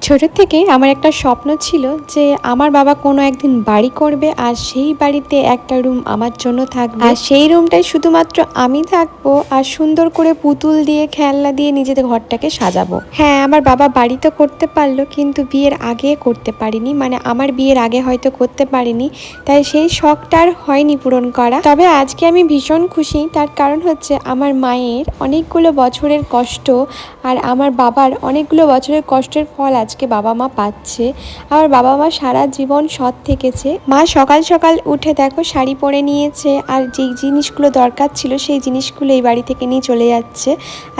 ছোট থেকে আমার একটা স্বপ্ন ছিল যে আমার বাবা কোনো একদিন বাড়ি করবে আর সেই বাড়িতে একটা রুম আমার জন্য থাকবে, আর সেই রুমটাই শুধুমাত্র আমি থাকবো আর সুন্দর করে পুতুল দিয়ে খেলনা দিয়ে নিজেদের ঘরটাকে সাজাবো। হ্যাঁ, আমার বাবা বাড়ি তো করতে পারলো কিন্তু বিয়ের আগে করতে পারিনি, মানে আমার বিয়ের আগে হয়তো করতে পারিনি, তাই সেই শখটা আর হয়নি পূরণ করা। তবে আজকে আমি ভীষণ খুশি, তার কারণ হচ্ছে আমার মায়ের অনেকগুলো বছরের কষ্ট আর আমার বাবার অনেকগুলো বছরের কষ্টের ফল আজকে বাবা মা পাচ্ছে। আমার বাবা মা সারা জীবন সৎ থেকেছে। মা সকাল সকাল উঠে দেখো শাড়ি পরে নিয়েছে আর যেই জিনিসগুলো দরকার ছিল সেই জিনিসগুলো এই বাড়ি থেকে নিয়ে চলে যাচ্ছে।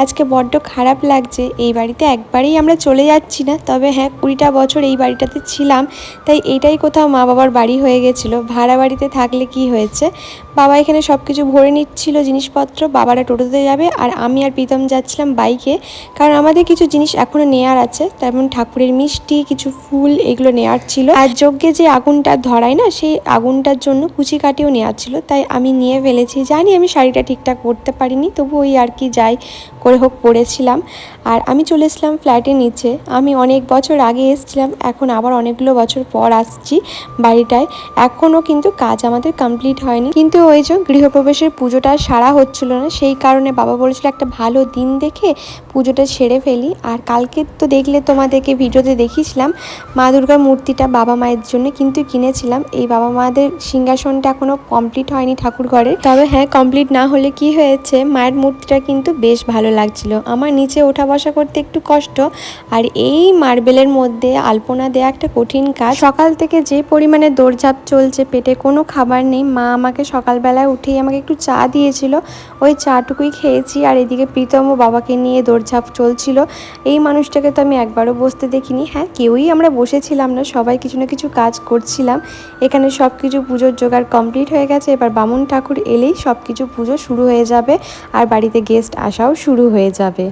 আজকে বড্ড খারাপ লাগছে, এই বাড়িতে একবারেই আমরা চলে যাচ্ছি না, তবে হ্যাঁ 20টা বছর এই বাড়িটাতে ছিলাম, তাই এটাই কোথাও মা বাবার বাড়ি হয়ে গেছিলো। ভাড়া বাড়িতে থাকলে কি হয়েছে, বাবা এখানে সব কিছু ভরে নিচ্ছিল জিনিসপত্র, বাবারা টোটোতে যাবে আর আমি আর প্রীতম যাচ্ছিলাম বাইকে, কারণ আমাদের কিছু জিনিস এখনও নেওয়ার আছে, তেমন ঠাকুরের মিষ্টি, কিছু ফুল, এগুলো নেওয়ার ছিল। আর যজ্ঞে যে আগুনটা ধরায় না, সেই আগুনটার জন্য কুচি কাটিও নেওয়ার ছিল, তাই আমি নিয়ে ফেলেছি। জানি আমি শাড়িটা ঠিকঠাক পরতে পারিনি, তবু ওই আর কি যাই করে হোক পরেছিলাম। আর আমি চলে এসলাম ফ্ল্যাটের নিচে। আমি অনেক বছর আগে এসেছিলাম, এখন আবার অনেকগুলো বছর পর আসছি বাড়িটায়। এখনও কিন্তু কাজ আমাদের কমপ্লিট হয়নি, কিন্তু ওই যে গৃহপ্রবেশের পুজোটা সারা হচ্ছিল না, সেই কারণে বাবা বলেছিল একটা ভালো দিন দেখে পুজোটা সেরে ফেলি। আর কালকে তো দেখলে তোমাদেরকে ভিডিওতে দেখিয়েছিলাম মা দুর্গার মূর্তিটা বাবা মায়ের জন্য কিন্তু কিনেছিলাম। এই বাবা মাদের সিংহাসনটা এখনও কমপ্লিট হয়নি ঠাকুর ঘরে, তবে হ্যাঁ কমপ্লিট না হলে কি হয়েছে, মায়ের মূর্তিটা কিন্তু বেশ ভালো লাগছিল। আমার নিচে ওঠা বসা করতে একটু কষ্ট, আর এই মার্বেলের মধ্যে আলপনা দেওয়া একটা কঠিন কাজ। সকাল থেকে যে পরিমাণে দৌড়ঝাঁপ চলছে, পেটে কোনো খাবার নেই। মা আমাকে সকালবেলায় উঠেই আমাকে একটু চা দিয়েছিল, ওই চাটুকুই খেয়েছি। আর এদিকে প্রীতম ও বাবাকে নিয়ে দৌড়ঝাঁপ চলছিল। এই মানুষটাকে তো আমি একবারও বসতে দেখিনি। হ্যাঁ, কেউই আমরা বসেছিলাম না, সবাই কিছু না কিছু কাজ করছিলাম। এখানে সব কিছু পুজোর জোগাড় কমপ্লিট হয়ে গেছে, এবার বামুন ঠাকুর এলেই সব কিছু পুজো শুরু হয়ে যাবে আর বাড়িতে গেস্ট আসাও শুরু হয়ে যাবে।